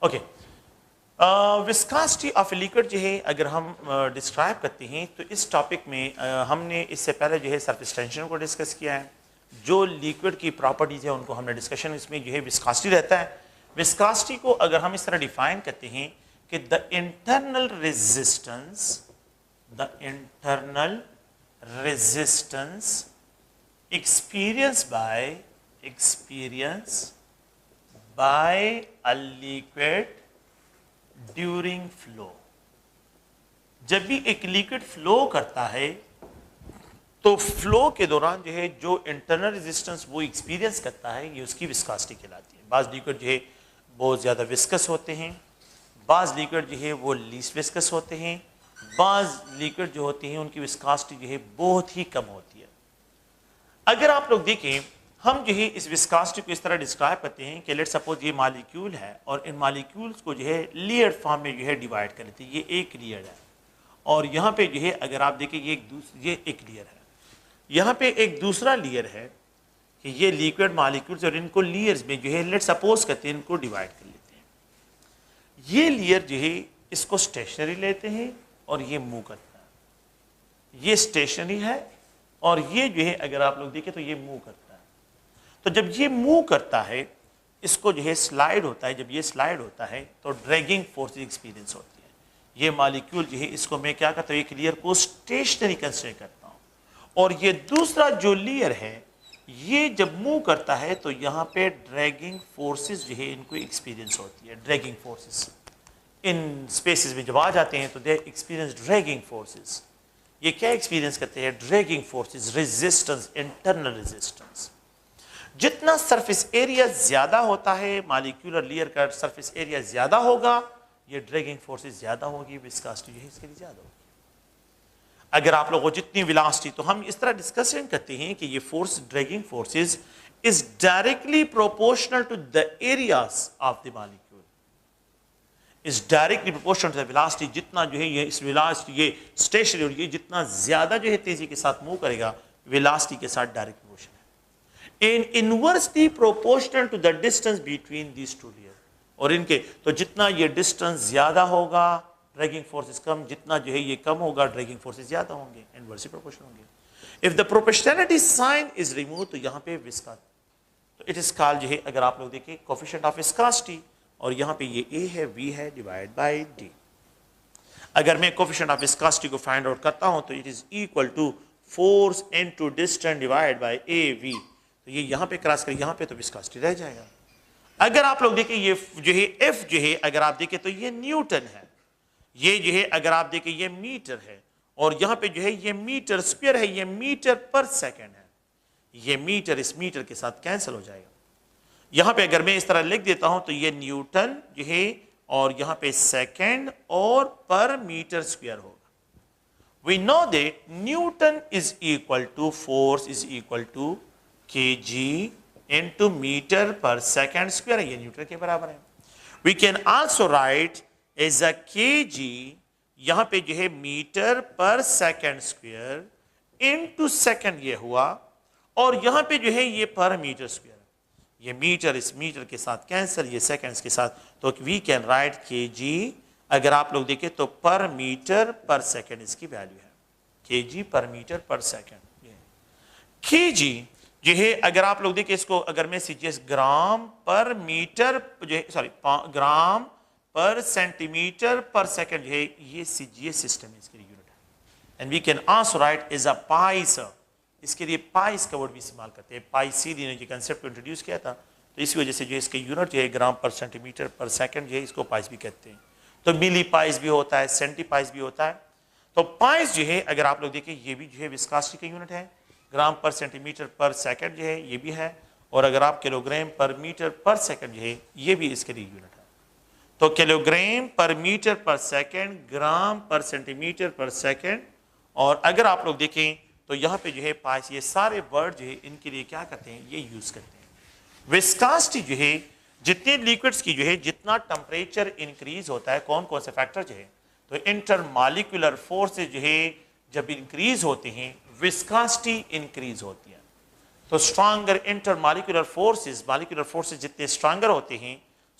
Okay, وسکاسٹی of liquid جو ہے اگر ہم ڈسکرائب کرتے ہیں تو اس ٹاپک میں ہم نے اس سے پہلے جو ہے سرفیس ٹینشن کو ڈسکس کیا ہے. جو لیکوڈ کی پراپرٹیز ہیں ان کو ہم نے ڈسکشن اس میں جو ہے وسکاسٹی رہتا ہے. وسکاسٹی کو اگر ہم اس طرح ڈیفائن کرتے ہیں کہ the internal resistance experience by a liquid during flu. جب بھی ایک لیکوڈ فلو کرتا ہے تو فلو کے دوران جو ہے جو انٹرنل ریزسٹنس وہ ایکسپیرینس کرتا ہے یہ اس کی وسکاسٹی کہلاتی ہے. بعض لیکوڈ جو ہے بہت زیادہ وسکس ہوتے ہیں، بعض لیکوڈ جو ہے وہ لیس وسکس ہوتے ہیں، بعض لیکوڈ جو ہوتے ہیں ان کی وسکاسٹی جو ہے بہت ہی کم ہوتی ہے. اگر آپ لوگ دیکھیں ہم جو ہے اس وسکاسٹی کو اس طرح ڈسکرائب کرتے ہیں کہ لیٹ سپوز یہ مالیکیول ہے اور ان مالیکیولز کو جو ہے لیئر فارم میں جو ہے ڈیوائڈ کر لیتے ہیں. یہ ایک لیئر ہے اور یہاں پہ جو ہے اگر آپ دیکھیں یہ ایک لیئر ہے، یہاں پہ ایک دوسرا لیئر ہے کہ یہ لیکوڈ مالیکیولز اور ان کو لیئرز میں جو ہے لیٹ سپوز کرتے ہیں ان کو ڈیوائڈ کر لیتے ہیں. یہ لیئر جو ہے اس کو اسٹیشنری لیتے ہیں اور یہ موو کرتا ہے. یہ اسٹیشنری ہے اور یہ جو ہے اگر آپ لوگ دیکھیں تو یہ موو کرتا ہے. تو جب یہ موو کرتا ہے اس کو جو ہے سلائیڈ ہوتا ہے، جب یہ سلائیڈ ہوتا ہے تو ڈریگنگ فورس ایکسپیرینس ہوتی ہے. یہ مالیکیول جو ہے اس کو میں کیا کرتا ہوں ایک لیئر کو اسٹیشنری کنسیڈر کرتا ہوں اور یہ دوسرا جو لیئر ہے یہ جب موو کرتا ہے تو یہاں پہ ڈریگنگ فورسز جو ہے ان کو ایکسپیرینس ہوتی ہے. ڈریگنگ فورسز ان سپیسز میں جب آ جاتے ہیں تو دے ایکسپیرینس ڈریگنگ فورسز. یہ کیا ایکسپیرینس کرتے ہیں؟ Dragging forces, resistance, internal resistance. جتنا سرفیس ایریا زیادہ ہوتا ہے مالیکیولر لیئر کا سرفیس ایریا زیادہ ہوگا یہ ڈریگنگ فورسز زیادہ ہوگی، وسکاسٹی جو ہے اس کے لیے زیادہ ہوگی. اگر آپ لوگوں کو جتنی ویلاسٹی تو ہم اس طرح ڈسکشن کرتے ہیں کہ یہ force dragging forces is directly proportional to the areas of the molecule, is directly proportional to the velocity. جتنا جو ہے یہ اس ویلاسٹی یہ اسٹیشنری اور یہ جتنا زیادہ جو ہے تیزی کے ساتھ موو کرے گا ویلاسٹی کے ساتھ ڈائریکٹ پروپورشن ہے. In inversely proportional to the distance between these two layers. اور ان کے تو جتنا یہ ڈسٹنس زیادہ ہوگا ڈریگنگ فورسز کم، جتنا جو ہے یہ کم ہوگا ڈریگنگ فورسز زیادہ ہوں گے، انورسلی پروپورشنل ہوں گے. If the proportionality sign is removed تو یہاں پہ وسکاسٹی تو اٹ از کال جو ہے اگر آپ لوگ دیکھیں کوفیشنٹ آف وسکاسٹی اور یہاں پہ یہ اے ہے وی ہے ڈیوائڈ بائی ڈی. اگر میں کوفیشنٹ آف وسکاسٹی کو فائنڈ آؤٹ کرتا ہوں تو it is equal to force into distance divide by A V. تو یہ یہاں پہ کراس کرے یہاں پہ تو وسکاسٹی رہ جائے گا. اگر آپ لوگ دیکھیں یہ جو ہے ایف جو ہے اگر آپ دیکھیں تو یہ نیوٹن ہے، یہ جو ہے اگر آپ دیکھیں یہ میٹر ہے اور یہاں پہ جو ہے یہ میٹر اسکوئر ہے، یہ میٹر پر سیکنڈ ہے. یہ میٹر اس میٹر کے ساتھ کینسل ہو جائے گا. یہاں پہ اگر میں اس طرح لکھ دیتا ہوں تو یہ نیوٹن جو ہے اور یہاں پہ سیکنڈ اور پر میٹر اسکوئر ہوگا. We know that Newton is equal to force is equal to kg into meter per second square ہے، یہ نیوٹن کے برابر ہے. We can also write as a kg یہاں پہ جو ہے metre per second square into second یہ ہوا اور یہاں پہ جو ہے یہ پر میٹر اسکوئر، یہ میٹر اس میٹر کے ساتھ کینسل، یہ سیکنڈز کے ساتھ تو وی کین رائٹ کے جی. اگر آپ لوگ دیکھیں تو پر میٹر پر سیکنڈ اس کی ویلیو ہے، کے جی پر میٹر پر سیکنڈ. کے جی جو ہے اگر آپ لوگ دیکھیں اس کو اگر میں سیجیس گرام پر میٹر جو ہے سوری گرام پر سینٹی میٹر پر سیکنڈ جو ہے یہ سسٹم ہے، اس کے لیے یونٹ ہے. And we can also write as a poise, اس کے لیے پائس کا ورڈ بھی استعمال کرتے ہیں. پائی سیدھی نے جو کنسیپٹ کو انٹروڈیوس کیا تھا تو اس وجہ سے جو اس کے یونٹ جو ہے گرام پر سینٹی میٹر پر سیکنڈ جو ہے اس کو پائس بھی کہتے ہیں. تو ملی پائس بھی ہوتا ہے، سینٹی پائس بھی ہوتا ہے. تو پائس جو ہے اگر آپ لوگ دیکھیں یہ بھی جو ہے وسکاسٹی کا یونٹ ہے، گرام پر سینٹی میٹر پر سیکنڈ جو ہے یہ بھی ہے، اور اگر آپ کلو گرام پر میٹر پر سیکنڈ جو ہے یہ بھی اس کے لیے یونٹ ہے. تو کلو گرام پر میٹر پر سیکنڈ، گرام پر سینٹی میٹر پر سیکنڈ، اور اگر آپ لوگ دیکھیں تو یہاں پہ جو ہے پائس، یہ سارے ورڈ جو ہے ان کے لیے کیا کرتے ہیں یہ یوز کرتے ہیں. وسکاسٹی جو ہے جتنے لیکوڈز کی جو ہے جتنا ٹمپریچر انکریز ہوتا ہے کون کون سے فیکٹر جو ہے تو انٹر مالیکولر فورسز جو ہے جب انکریز ہوتے ہیں وسکاسٹی انکریز ہوتی ہے. تو اسٹرانگر انٹر مالیکولر فورسز جتنے اسٹرانگر ہوتے ہیں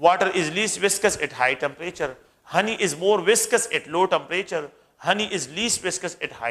water is least viscous at high temperature, honey is more viscous at low temperature, honey is least viscous at high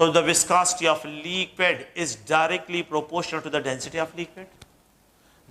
So the viscosity of liquid is directly proportional to the density of liquid.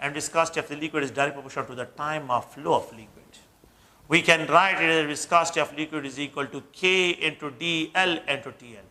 And viscosity of the liquid is directly proportional to the time of flow of liquid. We can write it as viscosity of liquid is equal to K into dl into TL.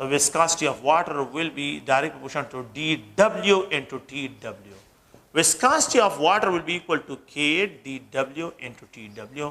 The viscosity of water will be direct proportional to dW into TW. Viscosity of water will be equal to K dW into TW.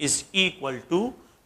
is equal to,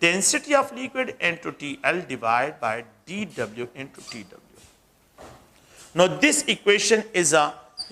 density of liquid into TL divided by dW into TW. Now this equation is a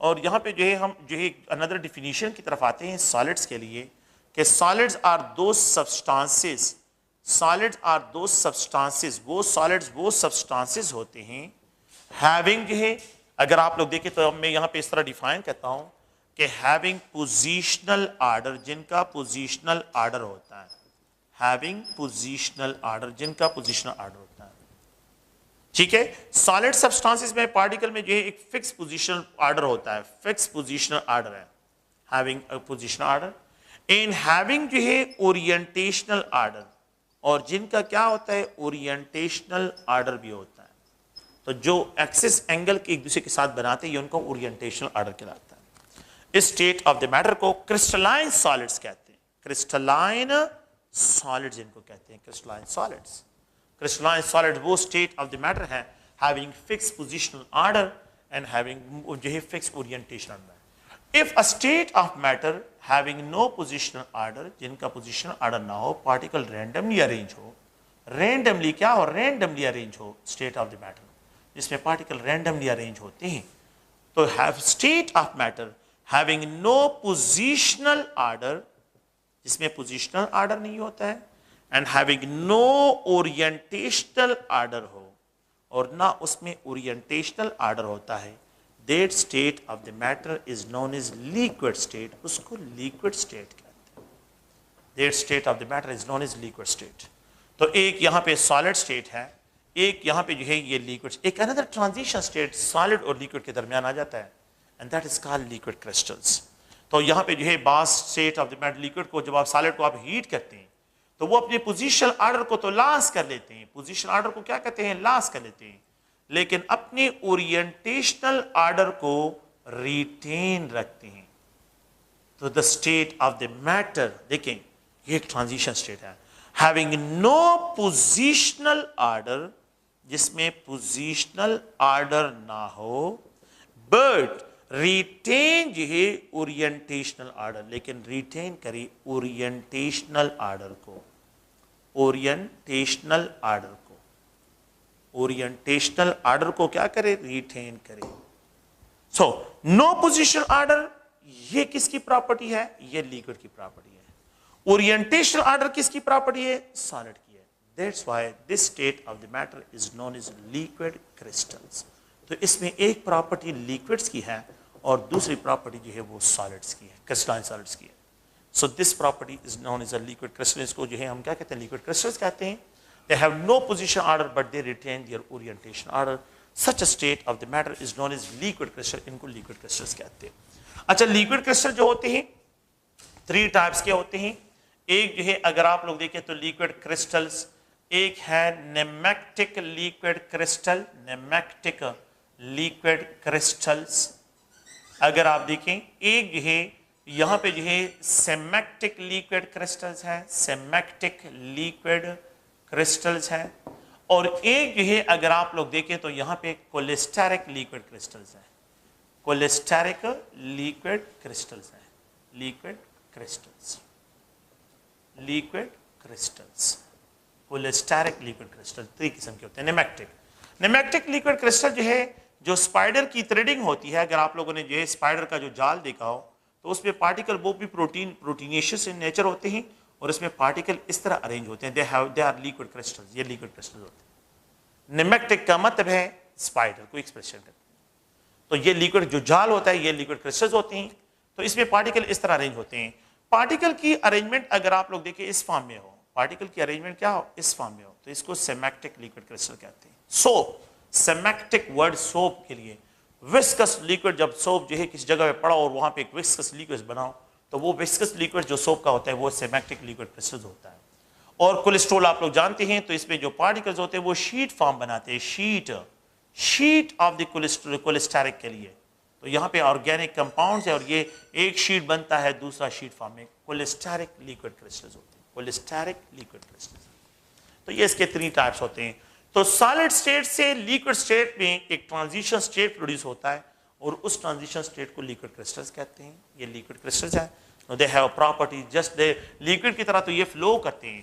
اور یہاں پہ جو ہے ہم جو ہے اندر definition کی طرف آتے ہیں سالڈس کے لیے کہ solids are those substances, solids are those substances, وہ سالڈز وہ سبسٹانسز ہوتے ہیں ہیونگ جو ہے، اگر آپ لوگ دیکھیں تو میں یہاں پہ اس طرح ڈیفائن کرتا ہوں کہ ہیونگ پوزیشنل آرڈر، جن کا پوزیشنل آرڈر ہوتا ہے، ہیونگ پوزیشنل آرڈر، جن کا پوزیشنل آرڈر ہوتا ہے، ٹھیک ہے. سالڈ سبسٹانسز میں پارٹیکل میں جو ہے ایک فکس پوزیشنل آرڈر ہوتا ہے، فکس پوزیشنل آرڈر ہے، having positional order. In having جو ہے اورینٹیشنل آرڈر، اور جن کا کیا ہوتا ہے اورینٹیشنل آرڈر بھی ہوتا ہے. تو جو ایکسس اینگل کے ایک دوسرے کے ساتھ بناتے ہیں یہ ان کو اورینٹیشنل آرڈر کہلاتا ہے. اس اسٹیٹ آف دا میٹر کو کرسٹلائن سالڈز کہتے ہیں، کرسٹلائن سالڈز ان کو کہتے ہیں، کرسٹلائن سالڈز. کرسٹلائن سالڈ وہ اسٹیٹ آف دا میٹر ہے having fixed positional order and having جو ہے fixed orientation order. If a state of matter having no positional order، جن کا positional order نہ ہو، particle randomly arrange ہو، randomly کیا ہو، randomly arrange who state of the matter، جس میں particle randomly arrange ہوتے ہیں، تو have state of matter having no positional order، جس میں positional order نہیں ہوتا ہے، and having no orientational order ہو، اور نہ اس میں orientational order ہوتا ہے، that state of the matter is known as liquid state، اس کو liquid state کہتے ہیں. that state of the matter is known as liquid state. تو ایک یہاں پہ solid state ہے، ایک یہاں پہ جو ہے یہ liquid، ایک another transition state solid اور liquid کے درمیان آ جاتا ہے، and that is called liquid crystals. تو یہاں پہ جو ہے بعض state of the matter liquid کو جب آپ solid کو آپ heat کرتے ہیں تو وہ اپنے پوزیشنل آرڈر کو تو لاس کر لیتے ہیں، پوزیشنل آرڈر کو کیا کہتے ہیں، لاس کر لیتے ہیں، لیکن اپنے اورینٹیشنل آرڈر کو ریٹین رکھتے ہیں. تو the state of the metre, دیکھیں یہ ایک ٹرانزیشن اسٹیٹ ہے، ہیونگ نو پوزیشنل آرڈر، جس میں پوزیشنل آرڈر نہ ہو، بٹ ریٹین جو ہے اورینٹیشنل آرڈر، لیکن ریٹین کرے اورینٹیشنل آرڈر کو، اورینٹیشنل آرڈر کو، اورینٹیشنل آرڈر کو کیا کرے، ریٹین کرے. سو نو پوزیشنل آرڈر یہ کس کی پراپرٹی ہے، یہ لیکوڈ کی پراپرٹی ہے. اورینٹیشنل آرڈر کس کی پراپرٹی ہے، سالڈ کی ہے. That's why this state of the matter is known as liquid crystals. تو اس میں ایک پراپرٹی لیکوڈز کی ہے اور دوسری پراپرٹی جو ہے وہ سالڈز کی ہے، کرسٹلائن سالڈز کی ہے. So this property is known as a liquid crystal. اس کو جو ہے ہم کیا کہتے ہیں، لیکوڈ کرسٹلز کہتے ہیں. They have no position order but they retain their orientation order. Such a state of the matter is known as liquid crystal. ان کو liquid crystals کہتے ہیں. اچھا liquid crystal جو ہوتے ہیں 3 types کے ہوتے ہیں. ایک جو ہے اگر آپ لوگ دیکھیں تو liquid crystals، ایک ہے nemactic liquid crystal، nemactic liquid crystals. اگر آپ دیکھیں ایک جو ہے یہاں پہ جو ہے semactic liquid crystals ہے، semactic liquid کرسٹلز ہیں. اور ایک جو ہے اگر آپ لوگ دیکھیں تو یہاں پہ کولسٹرک لیکوڈ کرسٹلز ہیں، کولسٹرک لیکوڈ کرسٹلز ہیں، liquid crystals, liquid crystals, cholesteric liquid crystal 3 قسم کے ہوتے ہیں. نیمیکٹک لیکوڈ کرسٹل جو ہے جو اسپائڈر کی تھریڈنگ ہوتی ہے، اگر آپ لوگوں نے جو ہے اسپائڈر کا جو جال دیکھا ہو تو اس میں پارٹیکل وہ بھی پروٹینیشس ان نیچر ہوتے ہیں اور اس میں پارٹیکل اس طرح ارینج ہوتے ہیں. دے آر لیکوڈ کرسٹلز، یہ لیکوڈ کرسٹل ہوتے ہیں. نیمیکٹک کا مطلب ہے اسپائڈر کو ایکسپریشن کرتے ہیں. تو یہ لیکوڈ جو جال ہوتا ہے یہ لیکوڈ کرسٹلز ہوتے ہیں. تو اس میں پارٹیکل اس طرح ارینج ہوتے ہیں. پارٹیکل کی ارینجمنٹ اگر آپ لوگ دیکھیں اس فارم میں ہو، پارٹیکل کی ارینجمنٹ کیا ہو، اس فارم میں ہو، تو اس کو سیمیکٹک لیکوڈ کرسٹل کہتے ہیں. سوپ، سیمیکٹک ورڈ سوپ کے لیے، وسکس لیکوڈ، جب سوپ جو ہے کسی جگہ پہ پڑا اور وہاں پہ ایک وسکس لیکوڈ بناؤ تو وہ وسکس لیکوڈ جو سوپ کا ہوتا ہے وہ سیمیکٹک لیکوڈ کرسٹل ہوتا ہے. اور کولیسٹرول آپ لوگ جانتے ہیں تو اس میں جو پارٹیکلز ہوتے ہیں وہ شیٹ فارم بناتے ہیں، شیٹ آف دی کولیسٹرک کے لیے. تو یہاں پہ آرگینک کمپاؤنڈز ہے اور یہ ایک شیٹ بنتا ہے دوسرا شیٹ فارم میں، کولیسٹرک لیکوڈ کرسٹلز ہوتے ہیں، کولیسٹرک لیکوڈ کرسٹلز. تو یہ اس کے 3 ٹائپس ہوتے ہیں. تو سالڈ اسٹیٹ سے لیکوڈ اسٹیٹ میں ایک ٹرانزیشن اسٹیٹ پروڈیوس ہوتا ہے اور اس ٹرانزیشن اسٹیٹ کو لیکوڈ کرسٹلز کہتے ہیں. یہ لیکوڈ کرسٹلز ہیں. They have property just they liquid کی طرح تو یہ فلو کرتے ہیں